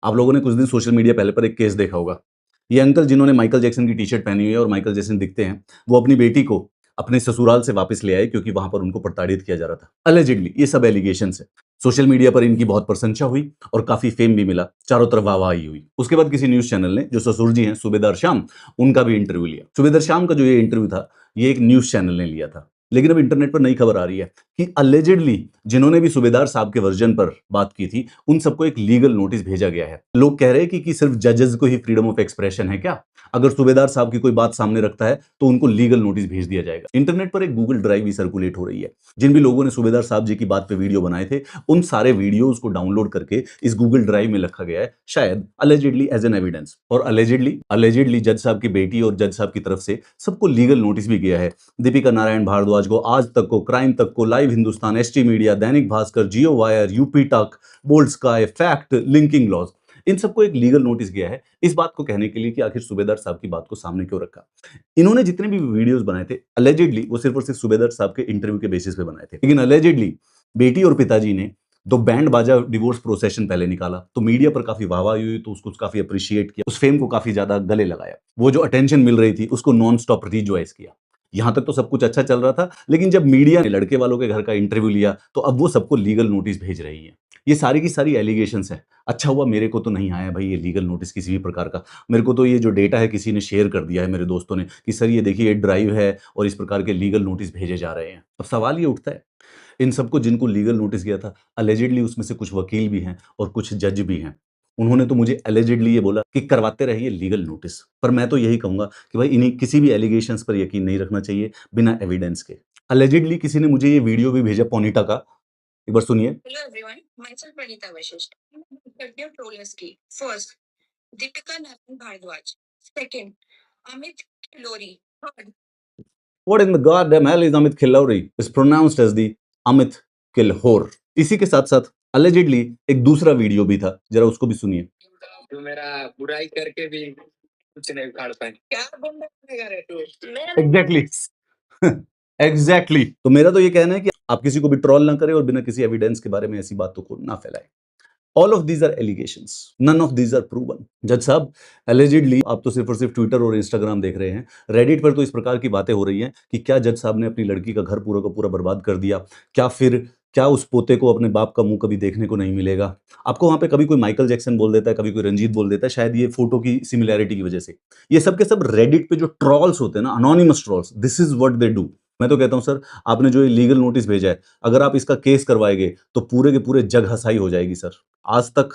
आप लोगों ने कुछ दिन सोशल मीडिया पहले पर एक केस देखा होगा। ये अंकल जिन्होंने माइकल जैक्सन की टी-शर्ट पहनी हुई है और माइकल जैक्सन दिखते हैं, वो अपनी बेटी को अपने ससुराल से वापस ले आए क्योंकि वहाँ पर उनको प्रताड़ित किया जा रहा था। अलिजिडली ये सब एलिगेशंस है। सोशल मीडिया पर इनकी बहुत प्रशंसा हुई और काफ़ी फेम भी मिला, चारों तरफ वाहवाही हुई। उसके बाद किसी न्यूज़ चैनल ने, जो ससुर जी हैं सूबेदार श्याम, उनका भी इंटरव्यू लिया। सूबेदार श्याम का जो ये इंटरव्यू था, ये एक न्यूज़ चैनल ने लिया था। लेकिन अब इंटरनेट पर नई खबर आ रही है कि अलिजिडली जिन्होंने भी सूबेदार साहब के वर्जन पर बात की थी, उन सबको एक लीगल नोटिस भेजा गया है। लोग कह रहे हैं कि सिर्फ जजेस को ही फ्रीडम ऑफ एक्सप्रेशन है क्या? अगर सूबेदार साहब की कोई बात सामने रखता है, तो उनको लीगल नोटिस भेज दिया जाएगा। इंटरनेट पर एक गूगल ड्राइव भी सर्कुलेट हो रही है। जिन भी लोगों ने सूबेदार साहब जी की बात पे वीडियो बनाए थे, उन सारे वीडियोज़ को डाउनलोड करके इस गूगल ड्राइव में रखा गया है, शायद अलिजिडली एज़ एन एविडेंस। और अलिजिडली जज साहब की बेटी और जज साहब की तरफ से सबको लीगल नोटिस भी गया है। दीपिका नारायण भारद्वाज को, आज तक को, क्राइम तक को, live Hindustan, ST media, Dainik Bhaskar, Jio wire, UP Tak, bold sky, fact, linking laws, इन सबको एक लीगल नोटिस गया है इस बात को कहने के लिए कि आखिर सूबेदार साहब की बात को सामने क्यों रखा। इन्होंने जितने भी वीडियोस बनाए थे, अलिजिडली वो सिर्फ और सिर्फ सूबेदार साहब के इंटरव्यू के बेसिस पे बनाए थे। लेकिन अलिजिडली बेटी और पिताजी ने दो बैंड बाजा डिवोर्स प्रोसेशन पहले निकाला, तो मीडिया पर काफी वाहवाही हुई, तो उसको काफी अप्रिशिएट किया, उस फेम को काफी ज्यादा गले लगाया। वो जो अटेंशन मिल रही थी उसको नॉन स्टॉप रिजॉइस किया। यहां तक तो सब कुछ अच्छा चल रहा था, लेकिन जब मीडिया ने लड़के वालों के घर का इंटरव्यू लिया, तो अब वो सबको लीगल नोटिस भेज रही है। ये सारी की सारी एलिगेशंस है। अच्छा हुआ मेरे को तो नहीं आया भाई ये लीगल नोटिस किसी भी प्रकार का। मेरे को तो ये जो डेटा है किसी ने शेयर कर दिया है, मेरे दोस्तों ने, कि सर ये देखिए ये ड्राइव है और इस प्रकार के लीगल नोटिस भेजे जा रहे हैं। अब सवाल ये उठता है, इन सबको जिनको लीगल नोटिस गया था, अलिजिडली उसमें से कुछ वकील भी हैं और कुछ जज भी हैं। उन्होंने तो मुझे अलिजिडली ये बोला कि करवाते रहिए लीगल नोटिस। पर मैं तो यही कहूंगा कि भाई इन्हीं किसी भी एलिगेशंस पर यकीन नहीं रखना चाहिए बिना एविडेंस के। अलिजिडली किसी ने मुझे ये वीडियो भी भेजा पोनीटा का, एक बार सुनिए। Hello everyone, myself Pranita Vashisht. Your role is key. First, Deepika Narayan Bhardwaj. Second, Amit Lori. Third, What in the goddamn hell is Amit Khillouri? Is pronounced as the Amit Kilhor. इसी के साथ साथ अलिजिडली एक दूसरा video भी था, जरा उसको भी सुनिए। जो मेरा बुराई करके भी कुछ नहीं उखाड़ पाए। क्या गुंडा बनेगा रे तू? एग्जैक्टली एग्जैक्टली तो मेरा तो ये कहना है कि आप किसी को भी ट्रोल ना करें और बिना किसी एविडेंस के बारे में ऐसी बातों को ना फैलाएं। All of these are allegations, none of these are proven. जज साहब, एलिजिडली आप तो सिर्फ और सिर्फ ट्विटर और इंस्टाग्राम देख रहे हैं, रेडिट पर तो इस प्रकार की बातें हो रही हैं कि क्या जज साहब ने अपनी लड़की का घर पूरा का पूरा बर्बाद कर दिया, क्या फिर क्या उस पोते को अपने बाप का मुंह कभी देखने को नहीं मिलेगा। आपको वहां पे कभी कोई माइकल जैक्सन बोल देता है, कभी कोई रंजीत बोल देता है, शायद ये फोटो की सिमिलैरिटी की वजह से। ये सब के सब रेडिट पे जो ट्रॉल्स होते हैं ना, anonymous trolls, this is what they do. मैं तो कहता हूं सर, आपने जो ये लीगल नोटिस भेजा है, अगर आप इसका केस करवाएंगे तो पूरे के पूरे जग हसाई हो जाएगी सर। आज तक